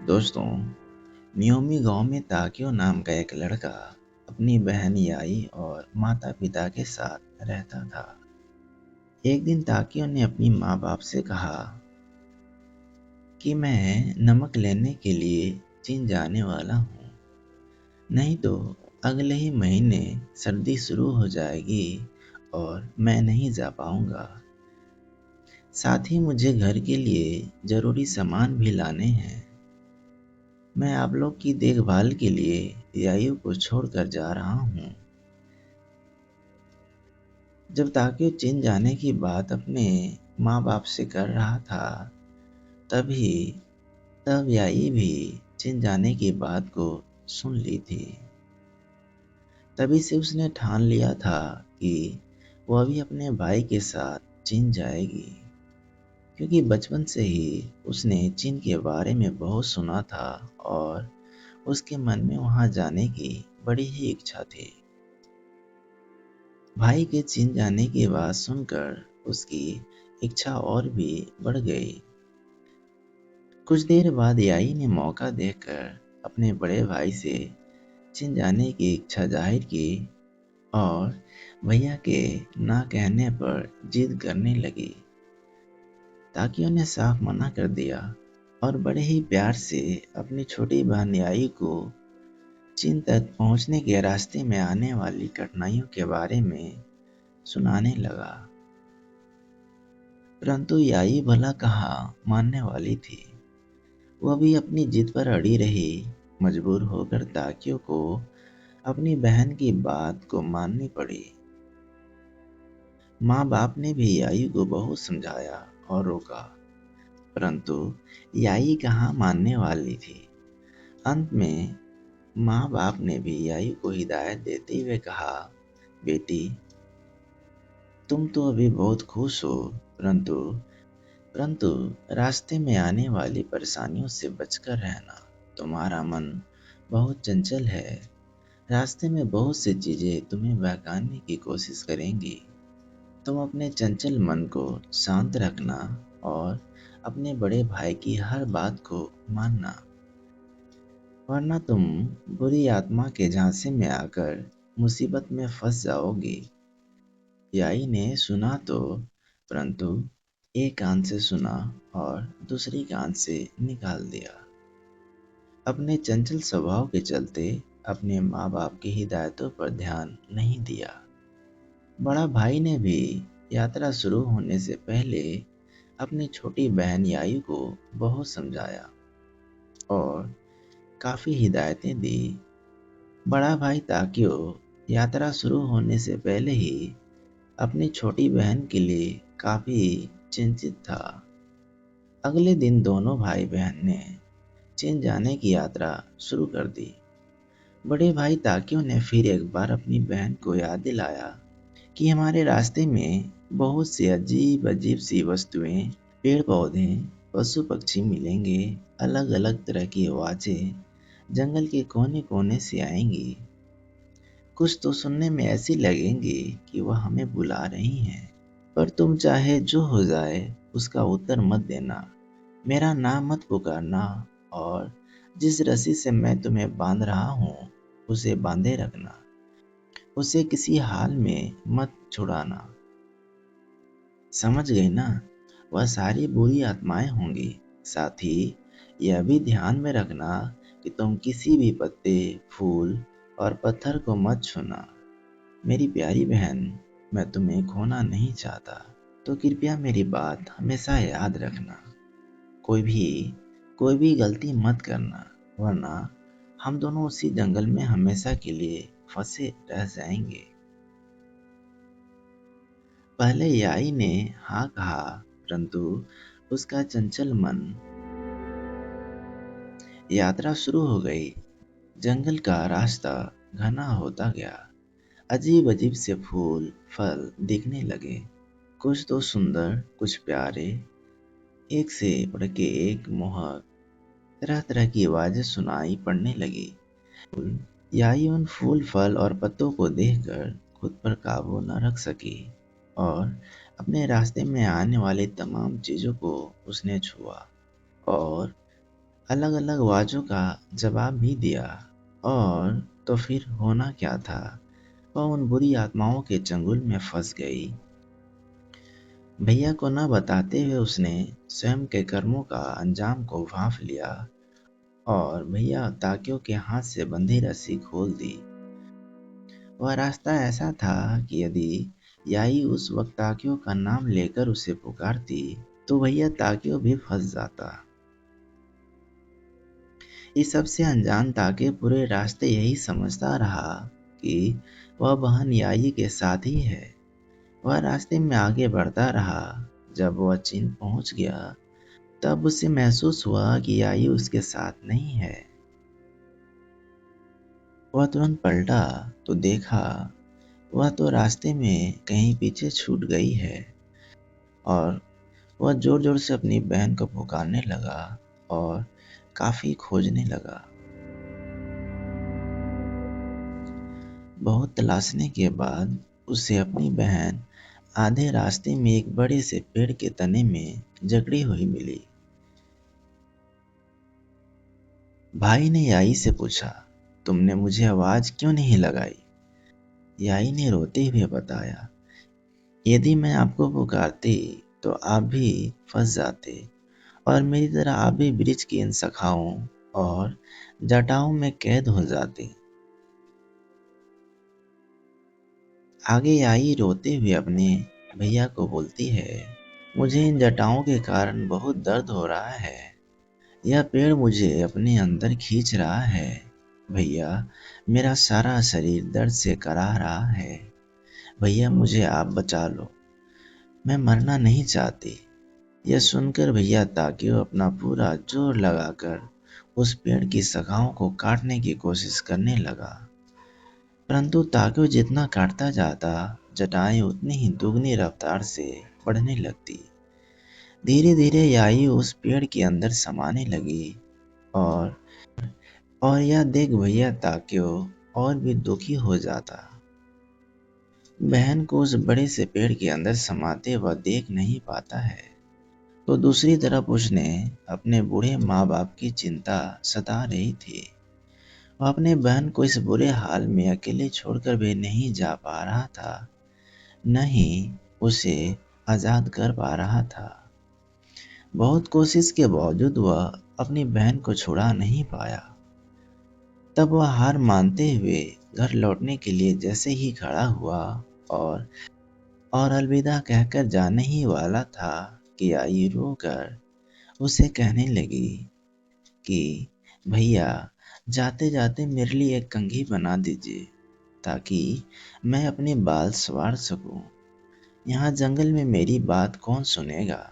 दोस्तों, नियोमी गांव में ताकियो नाम का एक लड़का अपनी बहन याई और माता पिता के साथ रहता था। एक दिन ताकियो ने अपनी माँ बाप से कहा कि मैं नमक लेने के लिए चीन जाने वाला हूँ, नहीं तो अगले ही महीने सर्दी शुरू हो जाएगी और मैं नहीं जा पाऊंगा। साथ ही मुझे घर के लिए जरूरी सामान भी लाने हैं। मैं आप लोग की देखभाल के लिए यायू को छोड़कर जा रहा हूँ। जब ताकियो चीन जाने की बात अपने माँ बाप से कर रहा था, तभी तब याई भी चीन जाने की बात को सुन ली थी। तभी से उसने ठान लिया था कि वह भी अपने भाई के साथ चीन जाएगी, क्योंकि बचपन से ही उसने चीन के बारे में बहुत सुना था और उसके मन में वहां जाने की बड़ी ही इच्छा थी। भाई के चीन जाने की बात सुनकर उसकी इच्छा और भी बढ़ गई। कुछ देर बाद याई ने मौका देखकर अपने बड़े भाई से चीन जाने की इच्छा जाहिर की और भैया के ना कहने पर जिद करने लगी। ताकियो ने साफ मना कर दिया और बड़े ही प्यार से अपनी छोटी बहन याई को चीन तक पहुंचने के रास्ते में आने वाली कठिनाइयों के बारे में सुनाने लगा। परंतु याई भला कहाँ मानने वाली थी। वह भी अपनी जिद पर अड़ी रही। मजबूर होकर ताकियो को अपनी बहन की बात को माननी पड़ी। माँ बाप ने भी याई को बहुत समझाया और रोका, परंतु याई कहाँ मानने वाली थी। अंत में माँ बाप ने भी याई को हिदायत देते हुए कहा, बेटी, तुम तो अभी बहुत खुश हो, परंतु परंतु रास्ते में आने वाली परेशानियों से बचकर रहना। तुम्हारा मन बहुत चंचल है। रास्ते में बहुत सी चीजें तुम्हें बहकाने की कोशिश करेंगी। तुम अपने चंचल मन को शांत रखना और अपने बड़े भाई की हर बात को मानना, वरना तुम बुरी आत्मा के झांसे में आकर मुसीबत में फंस जाओगी। याई ने सुना तो, परंतु एक कान से सुना और दूसरी कान से निकाल दिया। अपने चंचल स्वभाव के चलते अपने माँ बाप की हिदायतों पर ध्यान नहीं दिया। बड़ा भाई ने भी यात्रा शुरू होने से पहले अपनी छोटी बहन यायु को बहुत समझाया और काफी हिदायतें दी। बड़ा भाई ताकियो यात्रा शुरू होने से पहले ही अपनी छोटी बहन के लिए काफी चिंतित था। अगले दिन दोनों भाई बहन ने चीन जाने की यात्रा शुरू कर दी। बड़े भाई ताकियो ने फिर एक बार अपनी बहन को याद दिलाया कि हमारे रास्ते में बहुत सी अजीब अजीब सी वस्तुएं, पेड़ पौधे, पशु पक्षी मिलेंगे। अलग अलग तरह की आवाजें जंगल के कोने कोने से आएंगी। कुछ तो सुनने में ऐसी लगेंगी कि वह हमें बुला रही हैं। पर तुम चाहे जो हो जाए उसका उत्तर मत देना, मेरा नाम मत पुकारना और जिस रस्सी से मैं तुम्हें बांध रहा हूँ उसे बांधे रखना। उसे किसी हाल में मत छुड़ाना। समझ गई ना? वह सारी बुरी आत्माएं होंगी। साथ ही यह भी ध्यान में रखना कि तुम किसी भी पत्ते, फूल और पत्थर को मत छूना। मेरी प्यारी बहन, मैं तुम्हें खोना नहीं चाहता, तो कृपया मेरी बात हमेशा याद रखना। कोई भी कोई भी गलती मत करना, वरना हम दोनों उसी जंगल में हमेशा के लिए फंसे रह जाएंगे। पहले याई ने हाँ कहा, परंतु उसका चंचल मन। यात्रा शुरू हो गई। जंगल का रास्ता घना होता गया। अजीब अजीब से फूल, फल दिखने लगे। कुछ तो सुंदर, कुछ प्यारे, एक से बढ़ के एक मोहक। तरह तरह की आवाजें सुनाई पड़ने लगी। याई उन फूल, फल और पत्तों को देखकर खुद पर काबू न रख सकी और अपने रास्ते में आने वाली तमाम चीजों को उसने छुआ और अलग अलग आवाज़ों का जवाब भी दिया। और तो फिर होना क्या था, वह उन बुरी आत्माओं के चंगुल में फंस गई। भैया को न बताते हुए उसने स्वयं के कर्मों का अंजाम को भांप लिया और भैया ताकियों के हाथ से बंधी रस्सी खोल दी। वह रास्ता ऐसा था कि यदि याई उस वक्त ताकियों का नाम लेकर उसे पुकारती तो भैया ताकियों भी फंस जाता। इस सबसे अनजान ताकि पूरे रास्ते यही समझता रहा कि वह बहन याई के साथ ही है। वह रास्ते में आगे बढ़ता रहा। जब वह चीन पहुंच गया तब उसे महसूस हुआ कि याई उसके साथ नहीं है। वह तुरंत पलटा तो देखा वह तो रास्ते में कहीं पीछे छूट गई है। और वह जोर जोर से अपनी बहन को पुकारने लगा और काफी खोजने लगा। बहुत तलाशने के बाद उसे अपनी बहन आधे रास्ते में एक बड़े से पेड़ के तने में जकड़ी हुई मिली। भाई ने याई से पूछा, तुमने मुझे आवाज क्यों नहीं लगाई? याई ने रोते हुए बताया, यदि मैं आपको पुकारती तो आप भी फंस जाते और मेरी तरह आप भी वृक्ष की इन शाखाओं और जटाओं में कैद हो जाते। आगे आई रोते हुए अपने भैया को बोलती है, मुझे इन जटाओं के कारण बहुत दर्द हो रहा है। यह पेड़ मुझे अपने अंदर खींच रहा है। भैया, मेरा सारा शरीर दर्द से कराह रहा है। भैया, मुझे आप बचा लो, मैं मरना नहीं चाहती। यह सुनकर भैया ताकियो अपना पूरा जोर लगाकर उस पेड़ की शाखाओं को काटने की कोशिश करने लगा। परंतु ताकियो जितना काटता जाता, जटाएं उतनी ही दुगनी रफ्तार से बढ़ने लगती। धीरे धीरे याई उस पेड़ के अंदर समाने लगी और यह देख भैया ताकियो और भी दुखी हो जाता। बहन को उस बड़े से पेड़ के अंदर समाते वह देख नहीं पाता है तो दूसरी तरफ उसने अपने बूढ़े माँ बाप की चिंता सता रही थी। वह अपने बहन को इस बुरे हाल में अकेले छोड़कर भी नहीं जा पा रहा था, न ही उसे आजाद कर पा रहा था। बहुत कोशिश के बावजूद वह अपनी बहन को छुड़ा नहीं पाया। तब वह हार मानते हुए घर लौटने के लिए जैसे ही खड़ा हुआ और अलविदा कहकर जाने ही वाला था कि आई रोकर उसे कहने लगी कि भैया, जाते जाते मेरे लिए एक कंघी बना दीजिए ताकि मैं अपने बाल संवार सकूं। यहाँ जंगल में मेरी बात कौन सुनेगा?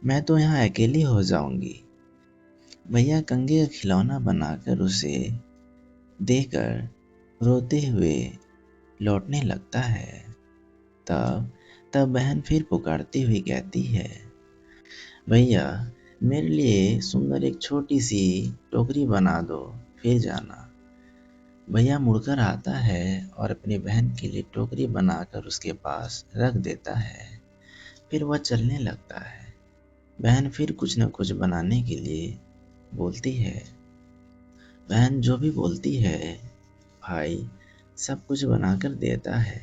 मैं तो यहाँ अकेली हो जाऊंगी। भैया कंघी का खिलौना बनाकर उसे देकर रोते हुए लौटने लगता है। तब बहन फिर पुकारती हुई कहती है, भैया, मेरे लिए सुंदर एक छोटी सी टोकरी बना दो, फिर जाना। भैया मुड़कर आता है और अपनी बहन के लिए टोकरी बनाकर उसके पास रख देता है। फिर वह चलने लगता है। बहन फिर कुछ न कुछ बनाने के लिए बोलती है। बहन जो भी बोलती है, भाई सब कुछ बनाकर देता है।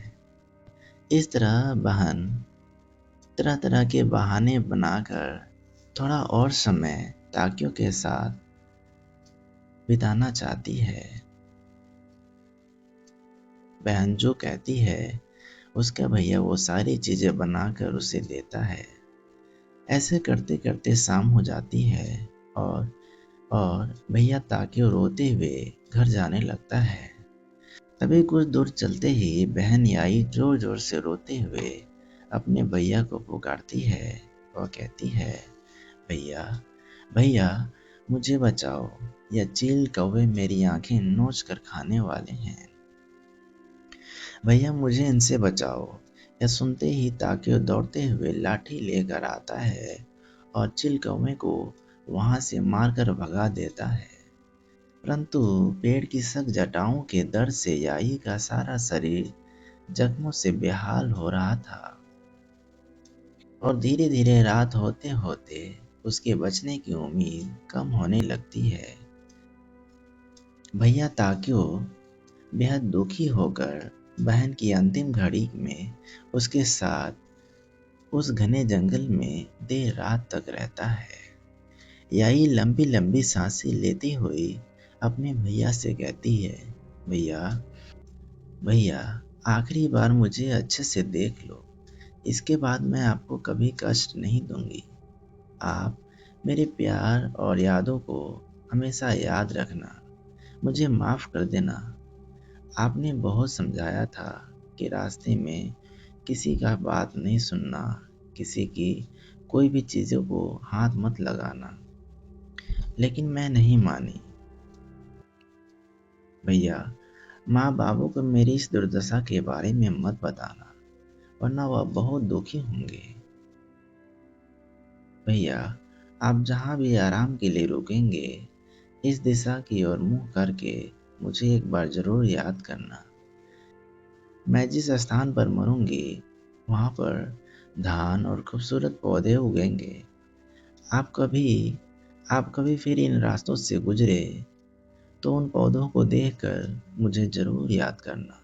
इस तरह बहन तरह तरह के बहाने बनाकर थोड़ा और समय ताकियों के साथ बिताना चाहती है। बहन जो कहती है उसका भैया वो सारी चीजें बनाकर उसे देता है। ऐसे करते करते शाम हो जाती है और भैया ताकियो रोते हुए घर जाने लगता है। तभी कुछ दूर चलते ही बहन याई जोर जोर से रोते हुए अपने भैया को पुकारती है और कहती है, भैया, भैया, मुझे बचाओ, यह चील कौवे मेरी आंखें नोच कर खाने वाले हैं। भैया, मुझे इनसे बचाओ। यह सुनते ही ताकियो दौड़ते हुए लाठी लेकर आता है और चील कौवे को वहां से मारकर भगा देता है। परंतु पेड़ की सख्त जटाओं के दर्द से याई का सारा शरीर जख्मों से बेहाल हो रहा था और धीरे धीरे रात होते होते उसके बचने की उम्मीद कम होने लगती है। भैया ताक्यो बेहद दुखी होकर बहन की अंतिम घड़ी में उसके साथ उस घने जंगल में देर रात तक रहता है। याई लंबी लंबी सांसें लेती हुई अपने भैया से कहती है, भैया भैया, आखिरी बार मुझे अच्छे से देख लो। इसके बाद मैं आपको कभी कष्ट नहीं दूंगी। आप मेरे प्यार और यादों को हमेशा याद रखना। मुझे माफ कर देना। आपने बहुत समझाया था कि रास्ते में किसी का बात नहीं सुनना, किसी की कोई भी चीज़ों को हाथ मत लगाना, लेकिन मैं नहीं मानी। भैया, माँ बाबू को मेरी इस दुर्दशा के बारे में मत बताना, वरना वह बहुत दुखी होंगे। भैया, आप जहाँ भी आराम के लिए रुकेंगे, इस दिशा की ओर मुंह करके मुझे एक बार जरूर याद करना। मैं जिस स्थान पर मरूंगी, वहाँ पर धान और खूबसूरत पौधे उगेंगे। आप कभी आप कभी फिर इन रास्तों से गुजरे तो उन पौधों को देखकर मुझे जरूर याद करना।